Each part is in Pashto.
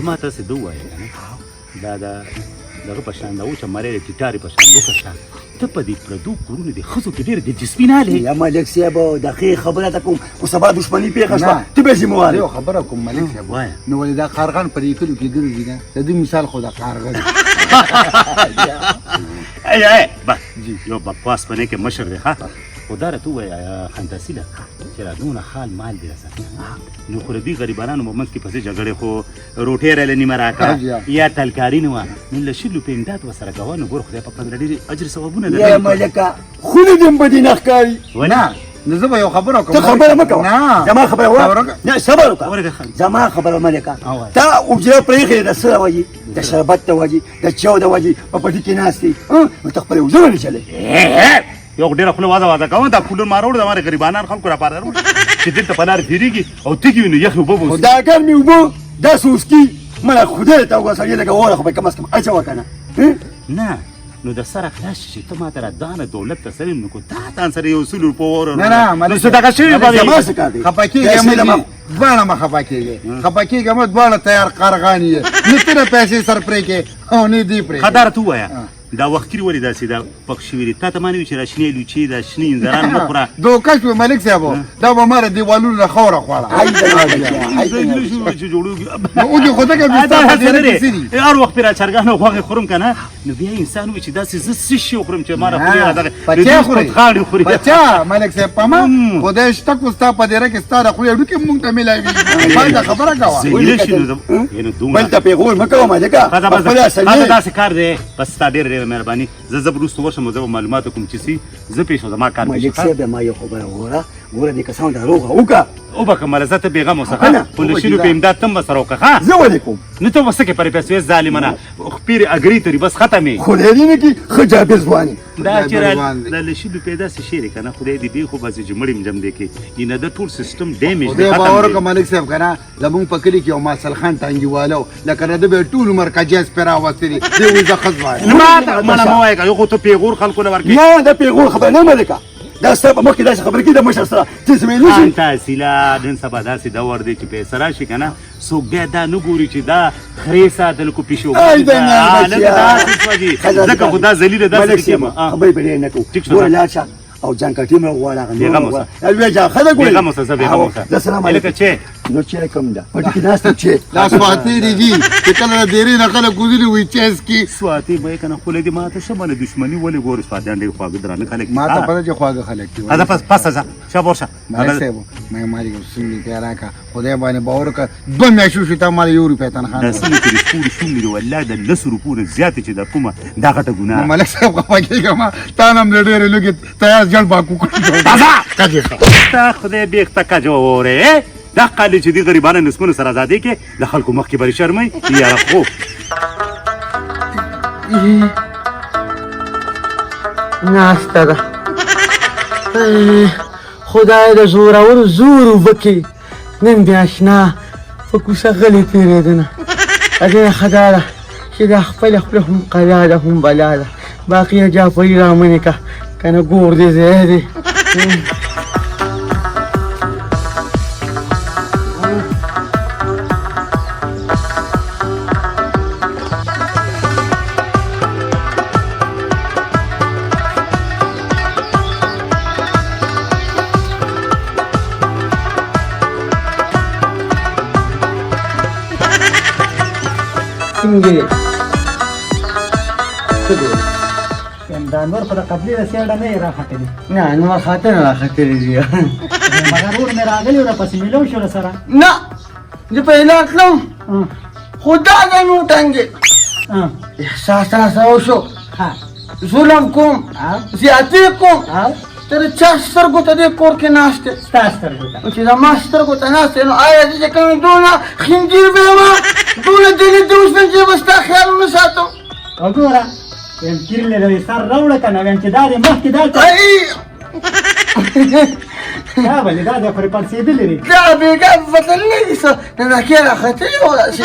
ما تاسې ده ووایه که نه دا دغه په شان د اوچه مرۍ د ټیټارې په شان وکه شان ته په دې پردو کورونو د ښځو کې ډېر دلچسپي نه لرې. یا ملک صاحب دقیق خبره ته کوم خو سبا دښمني پېښه شوه ته به ذمهوار یو خبره کوم ملک صاحب وایه نو ولې دا کارغان په دې کلو کې ګرځي نه د دوی مثال خو د کارغه دی. بس یو بکواس په نه کې مشر دی ښه خو دا راته ووایه خنداسي ده چې را دونه خال مال دې راسره نو خو د دې غریبانو په منځ کې پسې جګړې خو روټۍ راله نیمه راکړه یا تلکاري نه وه نو له شلو په امداد ورسره کوه نو ګوره خدای پاک باندې ډېرې اجر ثوابونه درکوي. یا ملکه خونې دې هم بدې نه ښکاري. نه نو زه به یو خبره کوم. ته خبره مه کوه. نه زما خبره وکړه. نه صبر وکړه. زما خبره ملکه تا اوجره پرېښې د څه د وجې د شربت د وجې د چاو د وجې په پټي کې ناست یې نو ته خپلې اوجره نه چلوې. یو ډېره خوله واده کوم دا کولر ما راوړو د ماره غریبانان خلکو راپاره راوړو چې دلته په لار تېرېږي او تږي وي نو یخې اوبه به خو دا ګرمې اوبه داسې اوسکي مله خدای ته وګوره سړی لکه اوره خو به کم از کم اچوه که نه. نه نو د سره خلاص شي چې ته ما ته را دانه دولت ته سلیم نو کو تا تان سره یو 100 روپۍ وره نه څه دغه شوي به زما څه کار دی خفه کېږې دواړه مه خفه کېږې خفه کېږې مه دواړه تیار کارغان یې نه ته نه پیسې سر پرې کې او نه دې پرې ښه دا راته ووایه دا وختي ولې داسې دا پک شوي دي تا ته ما نه وي چې دا شنې لوچې دا شنې انځران مه خوره دوکه شوې ملک صاحب دا به ما را دیوالونو نه خاوره خوړه چې جوړېږي نو دې خو ځکه هر وخت پرې را چرګان او غوښې خورم که نه نو بیا انسان وایي چې داسې زه څه شي وخورم چې ما را خولې خوري بچا ملک صاحب په ما خدای شته کو ستا په دیره کې ستا د خولې هډوکي مونږ ته میلاوي باید خبره کوه بل ته پیغور مه کوه ملکه داسې کار دی بس ستا ډېره مهرباني زه وروسته ورشم زه به معلومات وکړم چې سي زه پېښ شم زما کار ملک صاحب ما یو خبره وګوره دې کسانو ته روغه وکړه وبکه مله ته بېغم اوسه ښه خو له شلو په امداد ته هم به سره وکړه ښه زه ولې کوم نو ته به څه کې پرې پیسې ظالمانه خپېرې اګري ترې بس ختم یې خدای دې نه کړي ښه جابر ځوان دا چې را له شلو په داسې شی دی که نه خدای دې بې خو بس چې مړ یم جم دی کې نه د ټول سیسټم ډیمیج دی خدای باور وکړه ملک صاحب که نه زمونږ په کلي کې یو ماسل خان ټانګي و لکه د ده به یې ټول عمر کجاز پرې راوستې دي دی وایي زه ښه ځوان ماته منه مه وایه که یو خو ته پیغور خلکو نه ورکوې نه دا پیغور خبره نه ملکه دا ستا په مخکې داسې خبرې کړي د مشر سره ته زمیني شي انته سیلا نن سبا داسې دور دی چې پیسه راشي که نه څوک بیا دا نه ګوري چې دا خرې ساتل کو پیشوګانې ځکه خو دا ذلیله داسې خبرې به ډېرې نه کوو ګوره لاړ شه او جانکټي مې وغواړه بېغم اوسه زه بېغم اوسه لکه چې نو چای کوم ده پټي کې ناست چې دا سواتېرې دي چې کله د دیرې نه خلک ګوزري وایي چیس کې سواتې به یې که نه خولې دې ما ته شه مله دښمني ولې ګورې سواتیان ډېر خواږه درانه خلک ما ته پته چې خواږه خلک دي دا پس ځه شابه ورشه ملک صاحب ما مالي سمې ته راکړه خدای باندې باور وکړه 2 میاشتې شو ته ما یو روپۍ تنخواه دا سیمې کې د سپورو شومې دي والله د 10 روپو نه زیاتې چې دا کومه دا غټه ګناه ملک صاحب خفه کېږه ما تا نه هم له ډېرې لږې تیار جړ باکو تا خدای بیخته کجورې دا قالي چې دي غریبانو نسکونو سره ازادي کې د خلکو مخکې بری شرمئ یاره خو ناسته ده خدای د زورور زور وکړي نن بیا اشنا په کوڅه غلې تېرېدنه ا دې ښه دا ده چې دا خپله خوله هم قلا ده هم بلا ده باقي جعفري رامنې که که نه ګور دې ځای دی څنګه دا نور خو د قبلې د سیاړه نه یې راختلي نه نور خاطر نه راختلی دي مګر ور مې راغلي و راپسې مې شو سره نه زه پیدا تلم خو دا ځای مې وټنګېد احساس راسره وشو ظلم کوم زیاتې کوم ته د چا سترګو ته دې کور کې ناست دی ستا سترګو ته چې زما سترګو ته ناست دی نو آیا زه چې کوم دونه خنجیر به یم دونه دلې د اوس نه چې به ستا خیال ونه ساتم وګوره ویم کیرلې د سر راوړه که نه ویم چې دا دې مخکې دا دا به دې دا دې خورې پړسېدلې دي دا بېګا بدل نه دي څه نه دا کې راختلي وه داسې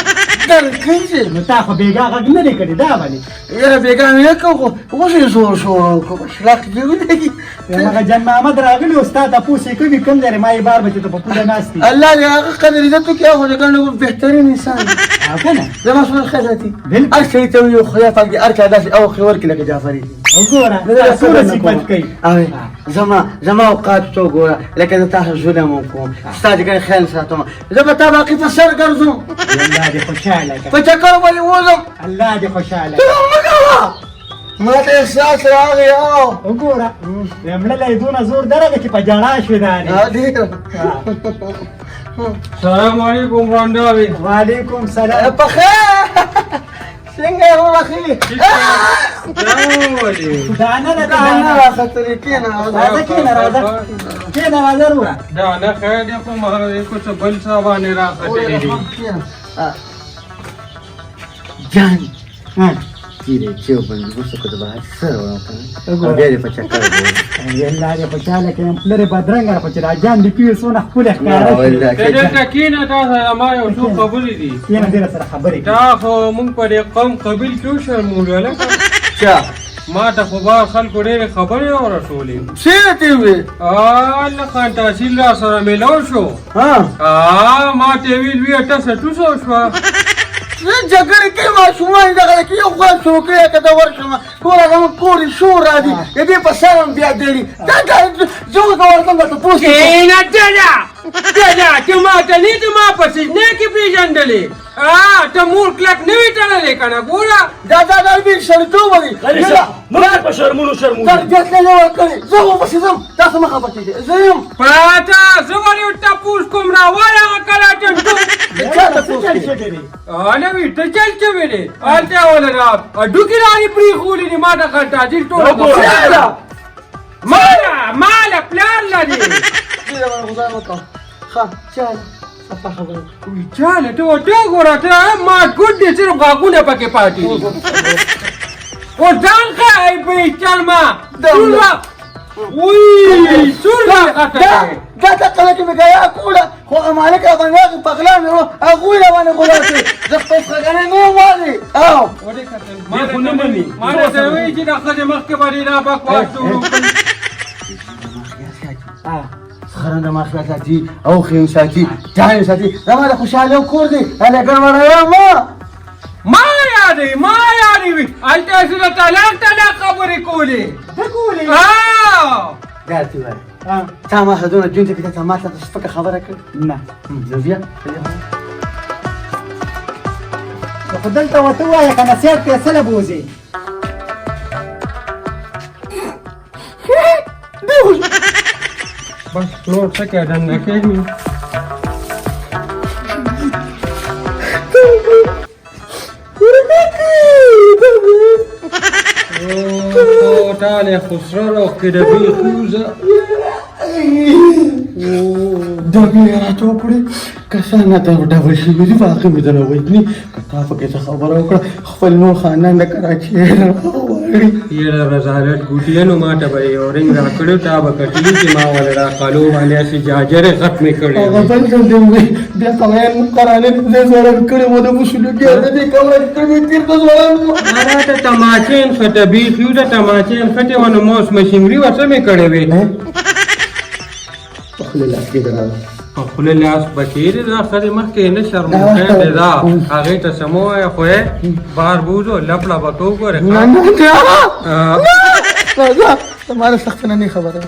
درکړي نو تا خو بېګا غږ نه دی کړی دا ولې یاره بېګا مې نه کوو خو اوس یې زور شروع کړو شلاق دې ولګي هغه جان محمد راغلی او ستا تپوس یې کوي کوم ځای ما یې بار بچې ته په پوله ناست دي الله دې هغه قدر عزت وکړي هغه د ګڼو بهترین انسان دی او که نه زما سره ښځه دي بالکل. هر شی ته وي خدای پاک دې هر چا داسې اوښې ورکړي لکه جعفري وګوره زه څومره صفت کوي زما اوقات ته وګوره لکه زه تا سره ظلم وکړم ستا د ګڼې خیال ساتم زه به تا باقي په سر ګرځم الله دې خوشحاله په کړه چکر باندې وځم الله دې خوشحاله ته مه کوه ما ته احساس راغی او وګوره مړلی دونه زور درغه چې په جړا شوې دا ډېر السلام علیکم رانډاوي وعلیکم سلام په خیر څنګه یې وبخښلي دانه ده دا نه راختلې کېنه راځه کېنه راځه کېنه راځه وروره دا نه خیر دی خو ما کو څه بل څه باندې راخته دي جان تیرې چې وبندې وسه کو د بهر سره ورته بیا دې په چکر وځي الله دې خوشحاله کړم پلرې بدرنګه خو چې راجان دې پیل څونه ښکلې ښکاره کړي ته دلته کېنه تا سره ما یو څو خبرې دي کېنه دې راسره خبرې کړي دا خو مونږ په دې قوم قبیل کې وشرمولو هلکه چا ما ته خو بار خلکو ډېرې خبرې ورسولې څه دې وې الله خان تحصیل را سره میلاو شو ها ما ته ویل وی ټسه ټوسه شوه زه جګړې کې ماشومان دغه کې یو غوږ څوکۍ که ته ورشم ټوله زموږ کور یې شور راځي د دې په سر هم بیا ډېري دا زه ورته ورځم درته پوښتنه کېنه دده چې ما ته نه ته ما په سجنې کې پېژندلې ته مور کلک نه وي تړلې که نه ګوره دا بې سړیتوبه دي په شرمونو تربیت نه یې ورکړې زه ورپسې ځم تاسو مه خفه کېږئ زه یم پراته زه ولې ورته تپوس کوم راوایه هغه کله ټمټو چا تپوس کوي نه وي ته چل شوې دی هلته یې وله را هډوکي رانې پرېښولې دي ما ته خنټاجي ټوله ماله پلار لري غذار وکړه ښه چاله صفه خبره چاله ته ورته وګوره ته ما ګوډ دي صرف غاښونه پکې پاتې دي اوس ځان ښه بېچل ما وی څومره خطر دی دا کله کې مې ګیا کوله خو مالک افغاني پغلا مې و هغوی له باندې غوړه کړې زه خپل څښګنې نه یم والي او ما درته وایي چې دا ښځې مخکې به دې دا بکواس شروع کړي خرنده ماخیا ساتي او خیم ساتي جان ساتي زما د خوشحاله کور دی هله ګرمړیا ما یادوي وي هلته سره طلاق خبرې کولې داسې وایي تا ما هدونه جون ته کته ما ته سپکه خبره کړې نه زه بیا خو دلته ورته ووایه که نصیحت فیصله بوځي بس نور څه کې دنده کوي تعالى خسرانة كده بيخوزة دا بیا راته وکړې کسانه ته ډبل شوي دي واقع مې درنه وژني که تا پکې څه خبره وکړه خپل نور خاندان د کراچۍ غواړي یاره رضالت ګوټیانو ما ته به یو رنګ راکړی تا به کټلي چې ما ولې راقالو باندې هسې جاجرې ختمې کړې هغه بل ځل دې ووایي بیا قوانین قرانې دې زوړن کړي مو د مسلکي دې قوانین کړي تیر د زوړن مانا ته تماچې نښته بیخي د تماچې نښتې ونه موس مشینګري ورڅه مې کړې وې خپل لاس کې درا په خوله لاس بکې دې دا ښځې مخکې نه شرموښی دی دا هغې ته څه مه وایه خو یې بار بوزو لپړه به کوو ګورې نه راځه زما سختونه نه خبره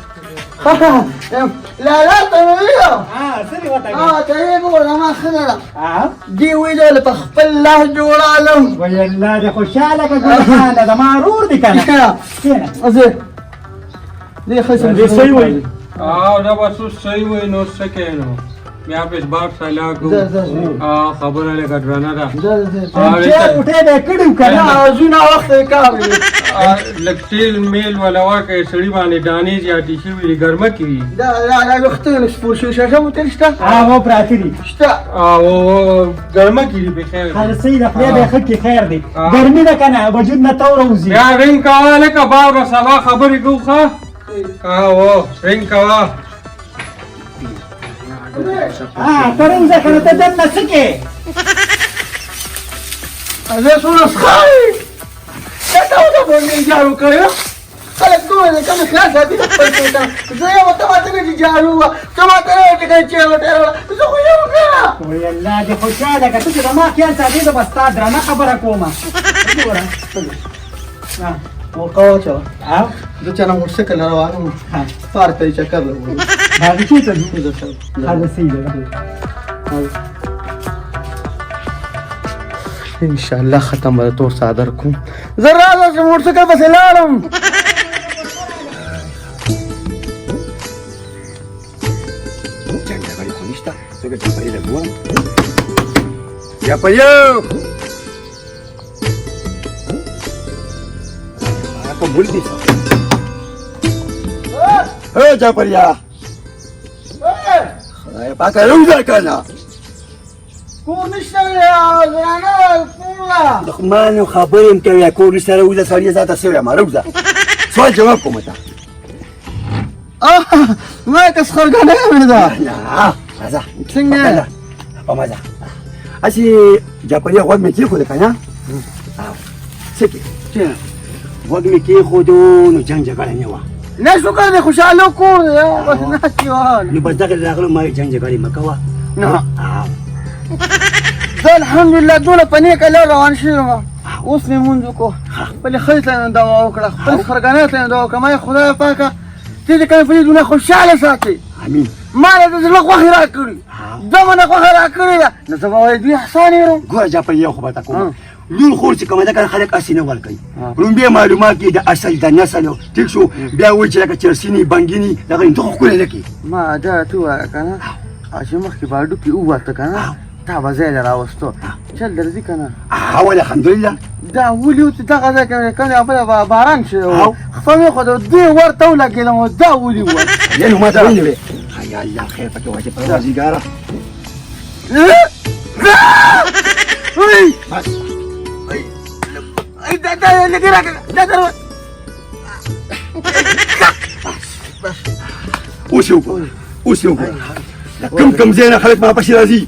لا ته ویلو څه دې ورته ته یې ګوره زما ښه نه ده دې ویلو په خپل لاس جوړالم وای الله دې خوشحاله کړه ګلخانه زما ورور دی که نه کښېنه زه دې ښه صحیح وایي او دا به څه صحیح وایي نو څه کوې نو بیا په اثبات سلا کوو خبره لږه درنه ده چیر وټی به یې کړي و که نه زونه وخت یې کار لږ تیل میل ولا واکه سړي باندې دانې زیاتې شوي دي ګرمه کې وي دا وختونه سپور شوي شاشه مو تېر شته هغه پراته دي شته او ګرمه کې دي بخیر هر څه د خدای د ښه کې خیر دی ګرمي ده که نه وجود نه توره وځي بیا رنګ کوه لکه بار به سبا خبرې کوو ښه رنګ کوه ته رنځه که نه ته دننه څه کې زه څونه ښکاري دلته ودرېږي جارو کوي خلک دومره دي کمې خلاص دي خپل کوي زه یو ته ماته نه دي جارو وه ته ماته نه وایې چې کله چیرې وټېروله زه خو یم که وای الله دې خوشحاله که ته چې زما خیال ساتې زه به ستا درنه خبره کومه وګوره موقع واچوه زه چا نه موټرسایکل روان وم پارک ته یې چکر لګوم هغه چېرته ځو هغه صحیح ده انشاءالله ختم به د تور څادر کوم زه راځه چې موټرسایکل پسې لاړم جنګ خو نشته څنګه جاپري له ګورم جاپریو په مول دي ها جاپریا خدای پاک روزه کنه کور نشته زرانه کومه دښمن خبرې م کوي کور نشته روزه سړی ذاته سوی یم روزه سوال جواب کوم ته ما که سخرګانه یم ده نه راځه څنګه په مزه اسی جاپریا غوږ مې کېښود که نه څه کې غوږ مې کېښودو نو جنګ جګړه نه وه نه شکر دی خوشحاله کور دی بس ناست یو نو بس دغه راغلو ما جنګ جګړې مه کوه نه زه الحمدلله دونه په نیکه لار روان شوی یم اوس مې مونځ وکړو خپلې ښځې ته مې دوا وکړه خپل خرګانۍ ته مې دوا وکړه ما یې خدای پاکه ته چې کله په دې دنیا خوشحاله ساتې امین ما له د زړه خوښې راکړي دمنه خوښه راکړې ده نو زه به وایي دوی احسان یې وړم ګوره جاپریا خو به تا کوم لور خور چې کومه ده کنه خلک اسې نه ورکوي لومبې معلومات کې د اصل د نسل ټیک شو بیا وایي چې لکه چرسیني بنګیني دغه ته خو ښکلی نه کوي ما دا ته ووایه که نه چې مخکې به هډوکې ووته که نه تا به ځای له راوستو چل درځي که نه اول الحمدلله دا ولي و چې دغه ځای کې کوم بله باران شوی و خپل مې خو د دې ورته ولګېدم او دا ولي و یعنې ما ته ویلې وې یا الله خیر پکې واچې پروازګاره بس دا لګې راکړه دا در اوس یې وګوره اوس یې وګوره کم ځای نه خلک ما پسې راځي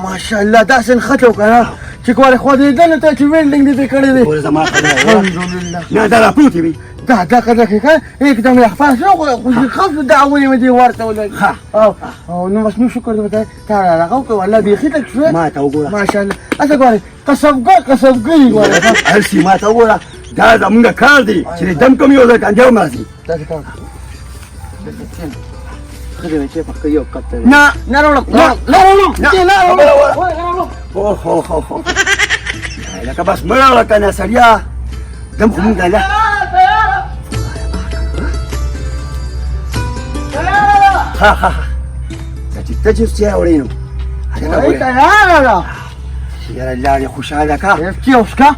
ماشاءالله داسې نښته وکړه نه چې کولی خوځېدل ته چې ویلډینګ دې پرې کړی دی ګوره زما خبره الحمدلله نه دا راپروتې وي دا قدر کې که एकदम احفاظ نه خو خاص دا اولې مې دې ورته ولګي او نو بس نو شکر دې ته تا راغو که والله بیخي تک شوې ما ته وګوره ماشاءالله اته ګورې قصبګري ګورې هر شي ما ته وګوره دا زمونږ کار دی چې دم کوم یو ځای کې انجام راځي داسې کار خدای مې چې پکې یو کته نه نه راوړم خو لکه بس مړه وړه که نه سړیا دم خو مونږ له ها ته چې چای وړې نو یاره لارې خوشحاله که چې اوس که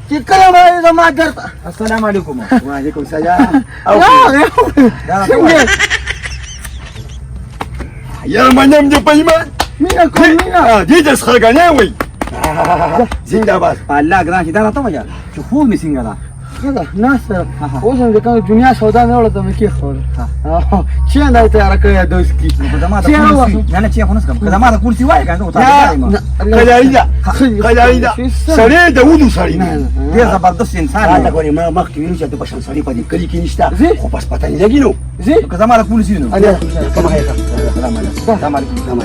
چې کله به زما درته السلام علیکم وعلیکم سلام څنګه یاره منم دې په ایمان مینه کوم مینه دې د سخرګانۍ وایي زنده باد په الله ګران چې دا راته وایه چې خوب مې څنګه ده ښه ده ناسته اوس هم د کومې دنیا سودا مې وړه ته مې کېښوده چې دا یې تیاره کړې ده دوستي نه نه چې خو نه څکم که زما د کورسي وایې که نه قلایي ده قلایي ده سړی د ودو سړی ډېر زبردست انسان دا ګورې ما مخکې وینو چې د بشر سړی په دې کلي کې نشته خو بس پته نه لګي نو که زما د کورسي نو کومه هیڅ السلام علیکم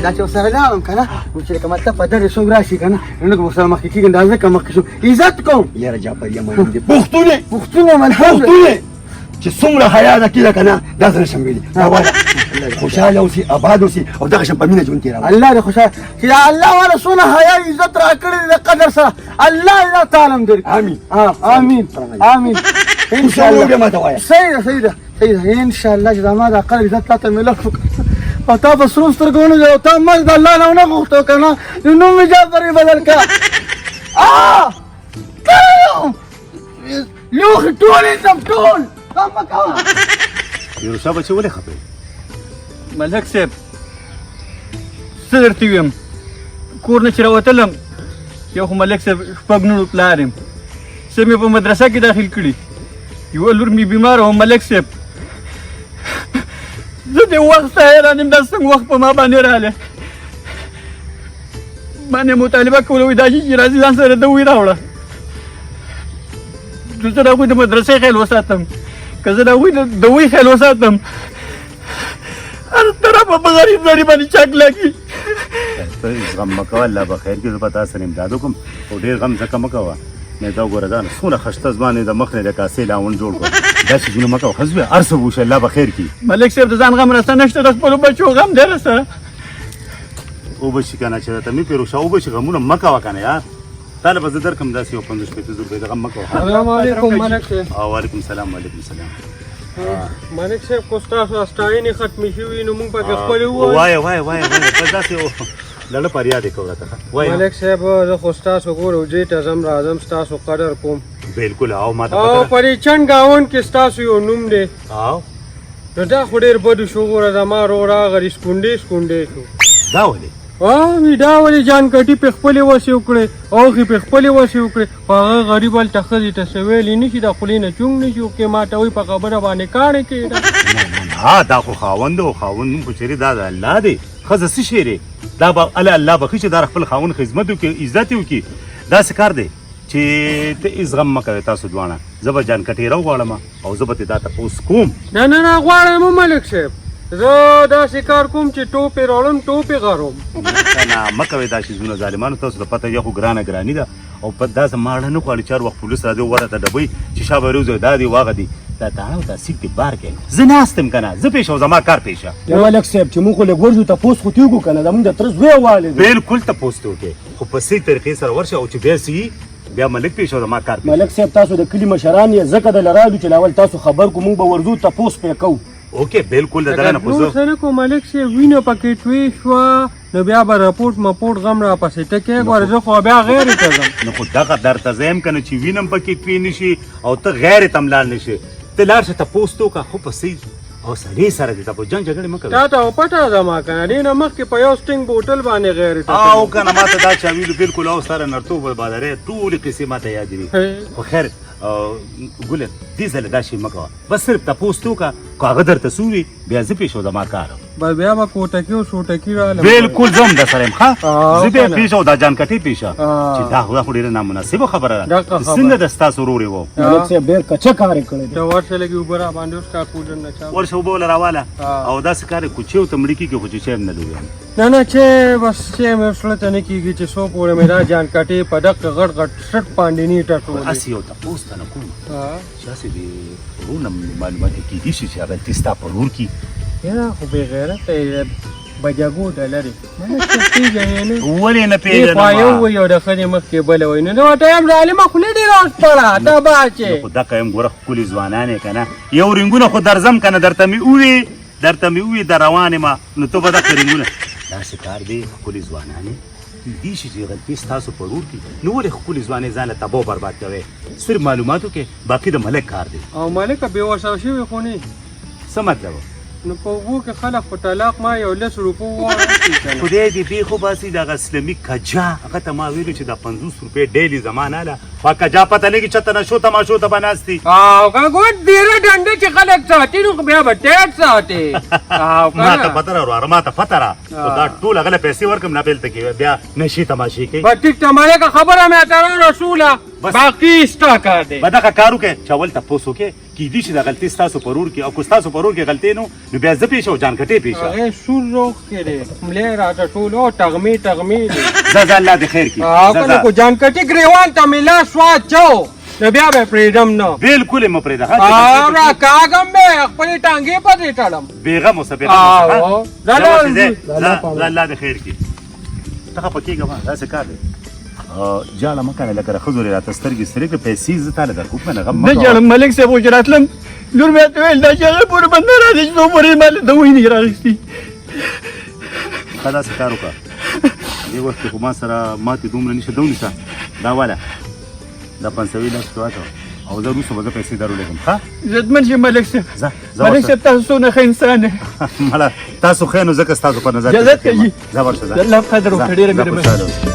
دا چې ورسره لاړم که نه نو چې لکه مطلب په درې څوک راشي که نه نو لږ ورسره مخکې کېږم دا ځکه مخکې شو عزت کوم یاره جاپریا منم دې پښتون یې پښتون یم الحمدلله پښتون یې چې څومره حیا ده کېده که نه دا زه نشم ویلي دا وایه خوشحاله اوسي آباد اوسي او دغه شان په مینه ژوند تېروه الله دې خوشحاله چې دا الله والا څونه حیا عزت راکړی دی د قدر سره الله دې دا تعلم درکړي امین امین امین انشاءالله بیا ما ته وایه صحیح ده صحیح ده صحیح ده انشاءالله چې زما د عقل عزت تا ته ملک وکړي او تا په سرو سترګو ونه او تا مرګ د الله نه ونه غوښتو که نه نو نوم مې جعفر بدل کړه لوښي ټول ایزم ټول کم مه کوه یروشا بچې ولې خفه ملک صاحب څه درته ویم کور نه چې راوتلم یو خو ملک صاحب شپږ نوړو پلار یم څه مې په مدرسه کې داخل کړي یوه لور مې بیماره وه ملک صاحب زه د وخت څخه حیران یم دا څنګه وخت په ما باندې راغلی باندې مطالبه کوله وایي دا چې راځي ځان سره دوی راوړه زه د هغوی د مدرسې خیال وساتم که زه د هغوی د دوی خیال وساتم هر طرفه په غریب سړي باندې چک لګي غم مه کوه الله به خیر کړي زه به تا سره امداد وکړم خو ډېر غم ځکه مه کوه نه دا وګوره دا څومره خشته زما نه د مخ نه د کاسې لاون جوړ کړه داسې څیزونه مه کوه ښه زویه هر څه به وشي الله به خیر کړي ملک صاحب د ځان غم راسته نشته د خپلو بچو غم دی راسره اوبه شي که نه چې راته مې پیروشه اوبه شي غمونه مه کوه که نه یار تا له به زه درکړم داسې یو 50 شپېته زره روپۍ د غم مه کوه السلام علیکم ملک صاحب وعلیکم سلام وعلیکم سلام ملک صاحب خو ستاسو اسټاینې ختمې شوي نو موږ پکې خپلې ووایو وایه بس داسې لړه پر یاد یې کوه راته وایه ملک صاحب زه خو ستاسو ګورو جې ته ځم راځم ستاسو قدر کوم بالکل او ما ته او پته پرې چند ګاون کې ستاسو یو نوم دی او نو دا خو ډېر بدو شو ګوره زما رو راغلی سکونډې شو دا ولې دا ولې جان کټي په خپلې وسې وکړې اوښې په خپلې وسې وکړې خو هغه غریب هلته ښځې ته څه ویلې نه شي د خولې نه چونګ نه شي وکړې ما ته وایي په خبره باندې کاڼې کېده ها دا خو خاوند او خاوند نوم خو چېرې دا د الله دی ښځه څه شی دی دا به الله بخښي چې دا خپل خاوند خدمت وکړي عزت یې وکړي داسې کار دی چې ته هېڅ غم مه کوې تاسو دواړه زه به جان کټې راوغواړم او زه به ترې دا تپوس کوم نه غواړم ملک صاحب زه داسې کار کوم چې ټوپې راوړم ټوپې غروم نه مه کوئ دا شیزونه ظالمانو تاسو د پته یو خو ګرانه ګراني ده او په داسې ماړه نه غواړي چې هر وخت پولیس راځي وره ته ډبوي چې شا به روزي دا دی واغه دی دا تاڼه او دا سیټ دې بار کوي زه ناست یم که نه زه پېښه او زما کار پېښه ملک صاحب چې موږ خو لږ ورځو تپوس خو کېږو که نه زموږ د تره زوی والې دی بالکل تپوس ته وکړې خو په صحیح طریقې سره ورشه او چې بیا څه بیا ملک پېښه او زما کار پېښه ملک صاحب تاسو د کلي مشران یې ځکه د لرالو چې لاول تاسو خبر کو موږ به ورځو تپوس پرې کوو اوکې بالکل د دغه نه خو زه سره کو ملک صاحب وینه پکې توی شوه نو بیا به رپورټ غم را پسې ټکې ګوره زه خو بیا غیرې ته ځم نو خو دغه درته زه یم که نه چې وینم پکې توی نه شي او ته غیرې ته هم لاړ نه شي ته لاړ شه تپوس ته وکړه خو په صحیح او سړي سره دې تپوس جنګ جګړې مه کوې تا ته خو پټه زما که نه دې نه مخکې په یو سټینګ بوټل باندې غیرې ته او که نه ما ته دا چا ویلو بالکل او سره نرتوب بادرې ټولې قصې ما ته یادې وي خو خیر ګله دې ځله دا شی مه کوه بس صرف تپوس ته وکړه که هغه درته څه ووي بیا زه پېښ او زما کار بس بیا به کوټکي او شوټکي رالم بالکل زه هم در سره یم ښه زه بیا پېښه او دا جانکټۍ پېښه چې دا خو ډېره نامناسبه خبره ده څنګه د ستاسو ورور یې و ملک صاحب ډېر کچه کار یې کړی دی ته ورشه لږې اوبه را باندې وڅښه کولر نه چا ورشه اوبه وله راواله او داسې کار یې کوچې ورته مړي کېږي خو چې چای هم نه لوي نه چې بس چې مې زړه ته نه کېږي چې څو پورې مې دا جانکټې په دقه غټ سټ باندې نه ټټولې هسې یو تپوس ته نه کوم چې هسې د ورور نه معلومات یې کېدای شي چې غلطي ستا په ورور کي یاره خو بې غیرته بجاګو ده لرې ملک صاحب پېژنې نه ولې نه دې خوا یو پېژنم وایي او د ښځې مخکې بله وایي نو نو ټایم ظالمه خولې دې راوسپړه ته باچې خو دقه یم ګوره ښکلي ځوانان یې که نه یو رنګونه خو درځم که نه درته مې ووي در روان یم نو ته به دقه رنګونه داسې کار دی ښکلي ځوانان یې کېدای شي چې غلطي ستاسو په ورور کي نو ولې ښکلي ځوانې ځان له تباه برباد کوئ صرف معلوماتو کې باقي د ملک کار دی او ملکه بې وسه شوي خو نه څه مطلب نو په اوبو کې خلک په طلاق ما یو 10 روپو وواړم خدای دې بېخو باسي دغه اسلامي کجا هغه ته ما ویلو چې دا 50 روپۍ ډیلي زما نه له په کجا پته لګي چته نشو تماشو ته به ناست دي او که ګوت ډېره ډنډه چې خلک ساتي نو بیا به ټیټ ساتي ما ته پته را ورواره ما ته پته را خو دا ټول هغه له پیسې ورکړم نه بېلته کې بیا نشي تماشې کوي بس ټیک ته ملکه خبره مې اتره رسوله باقي ستا کار دی به دغه کار وکړې چې اول تپوس وکړې کېدای شي دا غلطي ستاسو په ورور کې او که ستاسو په ورور کې غلطي نو بیا زه پېښه او جانکټۍ پېښه هغې سور روغ کې دی ملې راته ټول او ټغمې ځه دی الله دې خیر کړي او که نه کو جانکټي ګریوان ته مې لاس واچو نو بیا به پرېږدم نه بالکل یې مه پرېږده او را کاږم مې خپلې ټانګې پسې تړم بېغم اوسه او الله دې خیر کړي ته خفه کېږه ما داسې کار دی جاړه مه کنه لکه د ښځو راته سترګې سرې کړې پیسې زه تاله درکوم که نه غم نه جاړم ملک صاحب و چې راتلم لور مې راته ویل دا چې هغه پورې بنده راځي چې څو پورې ما له دوی نه راغېستي ښه داسې کار وکړه دې وخت کې خو ما سره ماتې دومره نشه ده ونیسه دا واله دا 500 لاس کې واچوه او زه وروسته به زه پیسې درولېږم ښه عزتمن شي ملک صاحب ځه ملک صاحب تاسو څونه ښه انسان یې مړه تاسو ښه نو ځکه ستاسو په نظر اجازت کوي ځه ورشه ځه الله قدر وکړه ډېره مهرباني